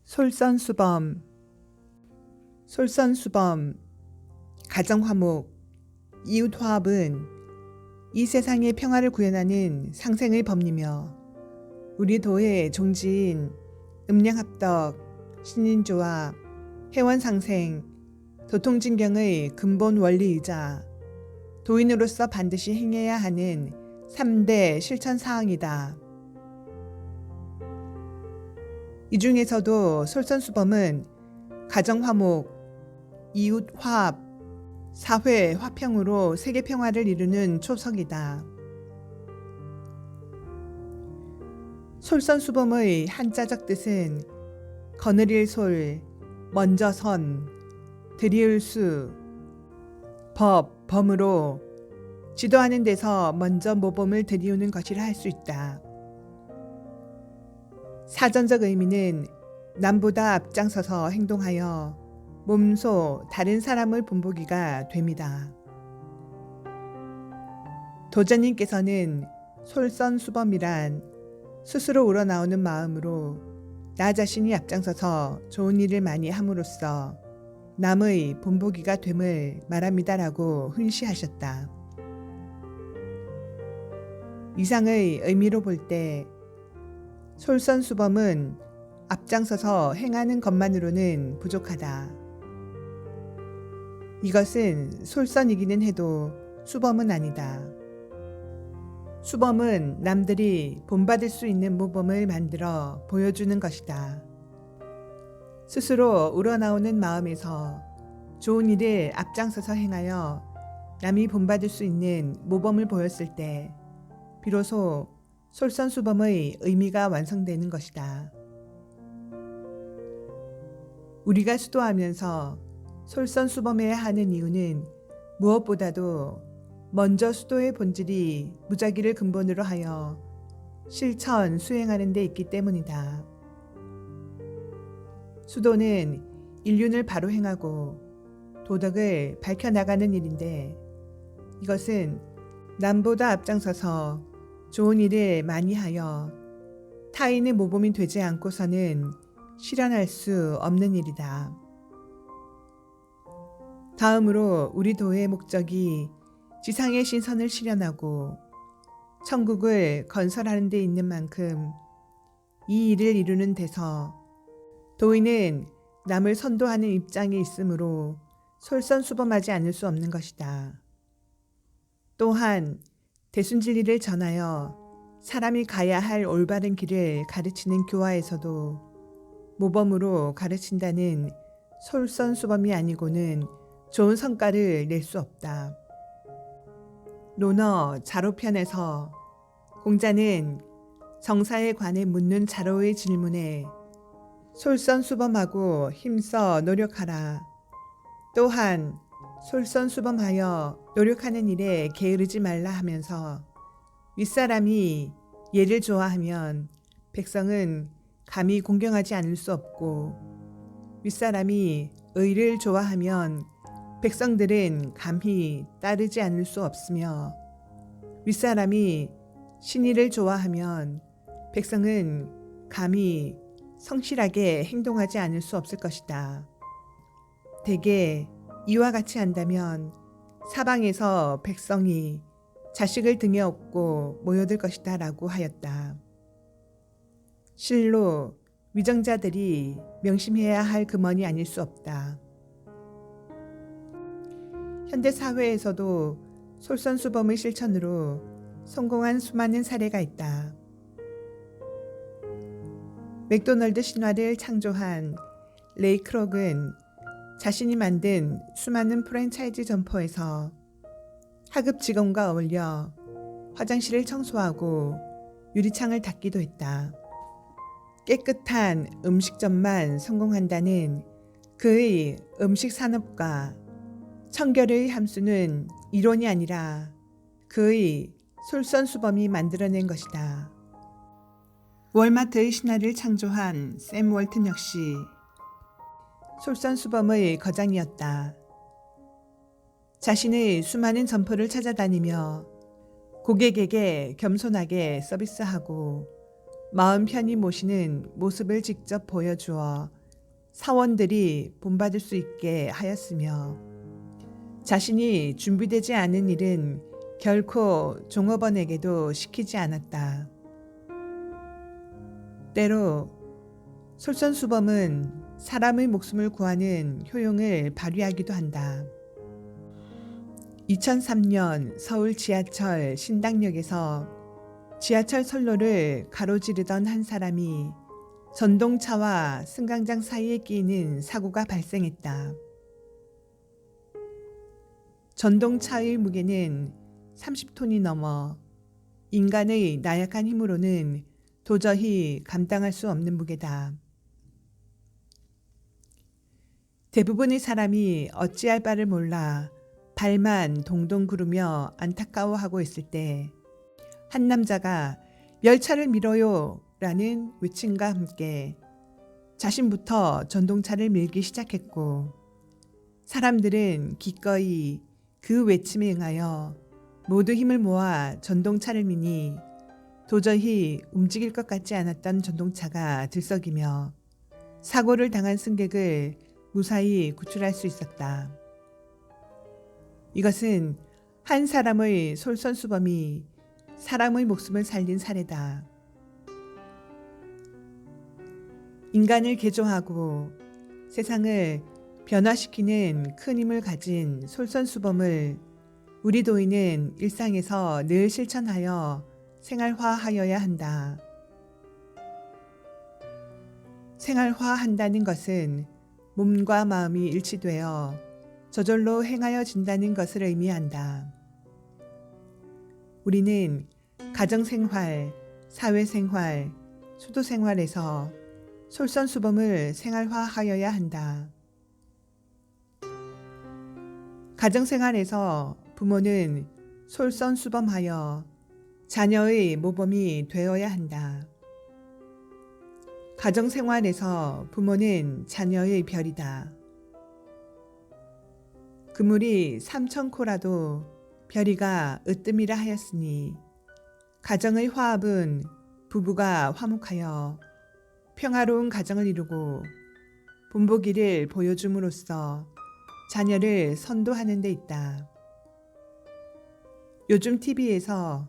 솔선수범, 솔선수범, 가정화목, 이웃화합은 이 세상의 평화를 구현하는 상생의 법리며 우리 도의 종지인 음양합덕, 신인조화, 회원상생, 도통진경의 근본 원리이자 도인으로서 반드시 행해야 하는 3대 실천사항이다. 이 중에서도 솔선수범은 가정화목, 이웃화합, 사회 화평으로 세계평화를 이루는 초석이다. 솔선수범의 한자적 뜻은 거느릴 솔, 먼저 선, 들이을 수, 범으로 지도하는 데서 먼저 모범을 들이우는 것이라 할 수 있다. 사전적 의미는 남보다 앞장서서 행동하여 몸소 다른 사람을 본보기가 됩니다. 도자님께서는 솔선수범이란 스스로 우러나오는 마음으로 나 자신이 앞장서서 좋은 일을 많이 함으로써 남의 본보기가 됨을 말합니다라고 훈시하셨다. 이상의 의미로 볼 때 솔선수범은 앞장서서 행하는 것만으로는 부족하다. 이것은 솔선이기는 해도 수범은 아니다. 수범은 남들이 본받을 수 있는 모범을 만들어 보여주는 것이다. 스스로 우러나오는 마음에서 좋은 일을 앞장서서 행하여 남이 본받을 수 있는 모범을 보였을 때 비로소 솔선수범의 의미가 완성되는 것이다. 우리가 수도하면서 솔선수범해야 하는 이유는 무엇보다도 먼저 수도의 본질이 무작위를 근본으로 하여 실천 수행하는 데 있기 때문이다. 수도는 인륜을 바로 행하고 도덕을 밝혀나가는 일인데 이것은 남보다 앞장서서 좋은 일을 많이 하여 타인의 모범이 되지 않고서는 실현할 수 없는 일이다. 다음으로 우리 도의 목적이 지상의 신선을 실현하고 천국을 건설하는 데 있는 만큼 이 일을 이루는 데서 도인은 남을 선도하는 입장에 있으므로 솔선수범하지 않을 수 없는 것이다. 또한 대순진리를 전하여 사람이 가야 할 올바른 길을 가르치는 교화에서도 모범으로 가르친다는 솔선수범이 아니고는 좋은 성과를 낼 수 없다. 논어 자로편에서 공자는 정사에 관해 묻는 자로의 질문에 솔선수범하고 힘써 노력하라. 또한 솔선수범하여 노력하는 일에 게으르지 말라 하면서 윗사람이 예를 좋아하면 백성은 감히 공경하지 않을 수 없고 윗사람이 의를 좋아하면 백성들은 감히 따르지 않을 수 없으며 윗사람이 신의를 좋아하면 백성은 감히 성실하게 행동하지 않을 수 없을 것이다. 대개 이와 같이 한다면 사방에서 백성이 자식을 등에 업고 모여들 것이다 라고 하였다. 실로 위정자들이 명심해야 할 금원이 아닐 수 없다. 현대 사회에서도 솔선수범의 실천으로 성공한 수많은 사례가 있다. 맥도널드 신화를 창조한 레이 크록은 자신이 만든 수많은 프랜차이즈 점포에서 하급 직원과 어울려 화장실을 청소하고 유리창을 닦기도 했다. 깨끗한 음식점만 성공한다는 그의 음식 산업과 청결의 함수는 이론이 아니라 그의 솔선수범이 만들어낸 것이다. 월마트의 신화를 창조한 샘 월튼 역시 솔선수범의 거장이었다. 자신의 수많은 점포를 찾아다니며 고객에게 겸손하게 서비스하고 마음 편히 모시는 모습을 직접 보여주어 사원들이 본받을 수 있게 하였으며 자신이 준비되지 않은 일은 결코 종업원에게도 시키지 않았다. 때로 솔선수범은 사람의 목숨을 구하는 효용을 발휘하기도 한다. 2003년 서울 지하철 신당역에서 지하철 선로를 가로지르던 한 사람이 전동차와 승강장 사이에 끼이는 사고가 발생했다. 전동차의 무게는 30톤이 넘어 인간의 나약한 힘으로는 도저히 감당할 수 없는 무게다. 대부분의 사람이 어찌할 바를 몰라 발만 동동 구르며 안타까워하고 있을 때 한 남자가 열차를 밀어요 라는 외침과 함께 자신부터 전동차를 밀기 시작했고 사람들은 기꺼이 그 외침에 응하여 모두 힘을 모아 전동차를 미니 도저히 움직일 것 같지 않았던 전동차가 들썩이며 사고를 당한 승객을 무사히 구출할 수 있었다. 이것은 한 사람의 솔선수범이 사람의 목숨을 살린 사례다. 인간을 개조하고 세상을 변화시키는 큰 힘을 가진 솔선수범을 우리 도인은 일상에서 늘 실천하여 생활화하여야 한다. 생활화한다는 것은 몸과 마음이 일치되어 저절로 행하여진다는 것을 의미한다. 우리는 가정생활, 사회생활, 수도생활에서 솔선수범을 생활화하여야 한다. 가정생활에서 부모는 솔선수범하여 자녀의 모범이 되어야 한다. 가정생활에서 부모는 자녀의 별이다. 그물이 3,000코라도 별이가 으뜸이라 하였으니 가정의 화합은 부부가 화목하여 평화로운 가정을 이루고 본보기를 보여줌으로써 자녀를 선도하는 데 있다. 요즘 TV에서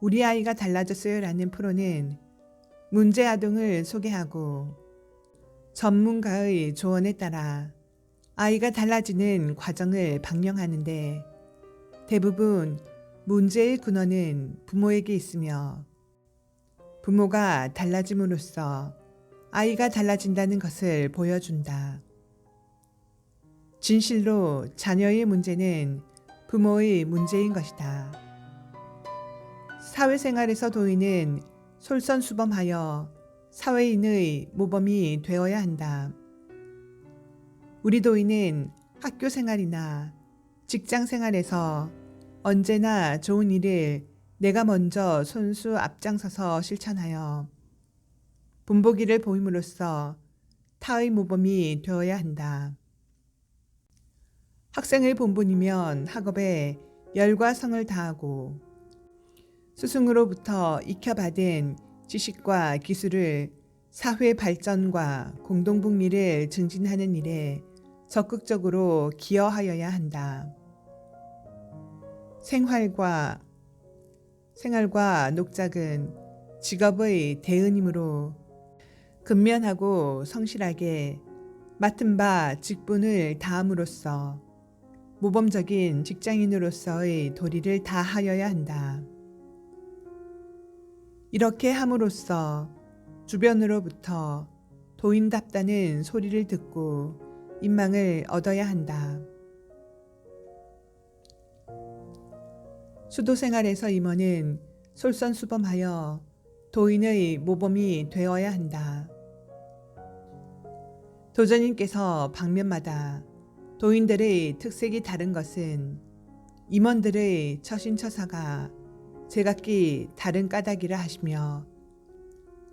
우리 아이가 달라졌어요 라는 프로는 문제 아동을 소개하고 전문가의 조언에 따라 아이가 달라지는 과정을 방영하는데 대부분 문제의 근원은 부모에게 있으며 부모가 달라짐으로써 아이가 달라진다는 것을 보여준다. 진실로 자녀의 문제는 부모의 문제인 것이다. 사회생활에서 도인은 솔선수범하여 사회인의 모범이 되어야 한다. 우리 도인은 학교 생활이나 직장 생활에서 언제나 좋은 일을 내가 먼저 손수 앞장서서 실천하여 본보기를 보임으로써 타의 모범이 되어야 한다. 학생의 본분이면 학업에 열과 성을 다하고 스승으로부터 익혀받은 지식과 기술을 사회 발전과 공동북리를 증진하는 일에 적극적으로 기여하여야 한다. 생활과 녹작은 직업의 대은이므로 근면하고 성실하게 맡은 바 직분을 다함으로써 모범적인 직장인으로서의 도리를 다하여야 한다. 이렇게 함으로써 주변으로부터 도인답다는 소리를 듣고 인망을 얻어야 한다. 수도생활에서 임원은 솔선수범하여 도인의 모범이 되어야 한다. 도전님께서 방면마다 도인들의 특색이 다른 것은 임원들의 처신처사가 제각기 다른 까닭이라 하시며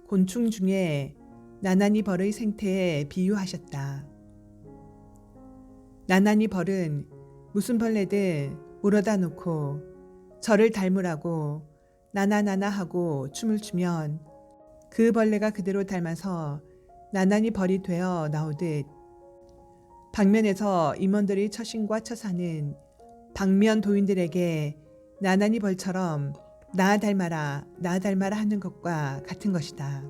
곤충 중에 나나니 벌의 생태에 비유하셨다. 나나니 벌은 무슨 벌레든 물어다 놓고 저를 닮으라고 나나나나 하고 춤을 추면 그 벌레가 그대로 닮아서 나날이 벌이 되어 나오듯 방면에서 임원들의 처신과 처사는 방면 도인들에게 나날이 벌처럼 나 닮아라 나 닮아라 하는 것과 같은 것이다.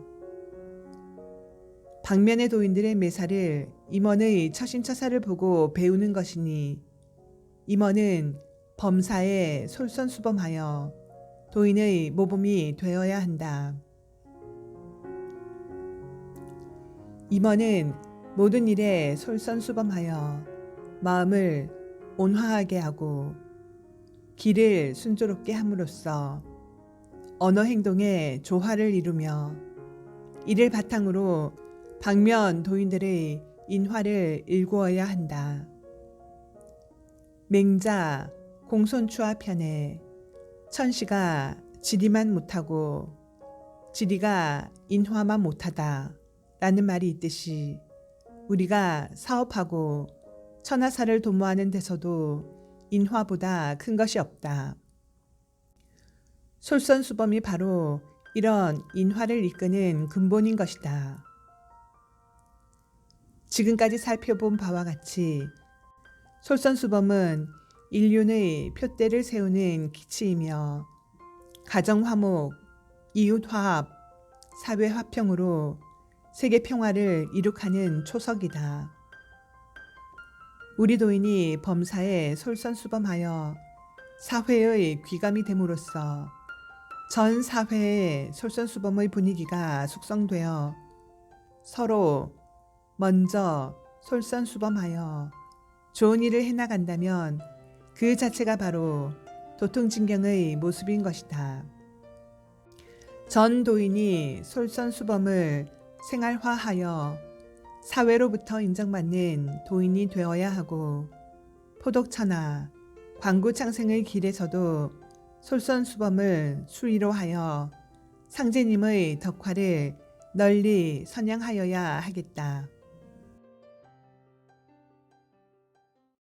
방면의 도인들의 매사를 임원의 처신처사를 보고 배우는 것이니 임원은 범사에 솔선수범하여 도인의 모범이 되어야 한다. 임원은 모든 일에 솔선수범하여 마음을 온화하게 하고 길을 순조롭게 함으로써 언어 행동에 조화를 이루며 이를 바탕으로 방면 도인들의 인화를 일구어야 한다. 맹자 공손추화 편에 천시가 지리만 못하고 지리가 인화만 못하다 라는 말이 있듯이 우리가 사업하고 천하사를 도모하는 데서도 인화보다 큰 것이 없다. 솔선수범이 바로 이런 인화를 이끄는 근본인 것이다. 지금까지 살펴본 바와 같이 솔선수범은 인륜의 표대를 세우는 기치이며 가정화목, 이웃화합, 사회화평으로 세계 평화를 이룩하는 초석이다. 우리 도인이 범사에 솔선수범하여 사회의 귀감이 됨으로써 전 사회의 솔선수범의 분위기가 숙성되어 서로 먼저 솔선수범하여 좋은 일을 해나간다면 그 자체가 바로 도통진경의 모습인 것이다. 전 도인이 솔선수범을 생활화하여 사회로부터 인정받는 도인이 되어야 하고 포독천하, 광구창생의 길에서도 솔선수범을 수위로 하여 상제님의 덕화를 널리 선양하여야 하겠다.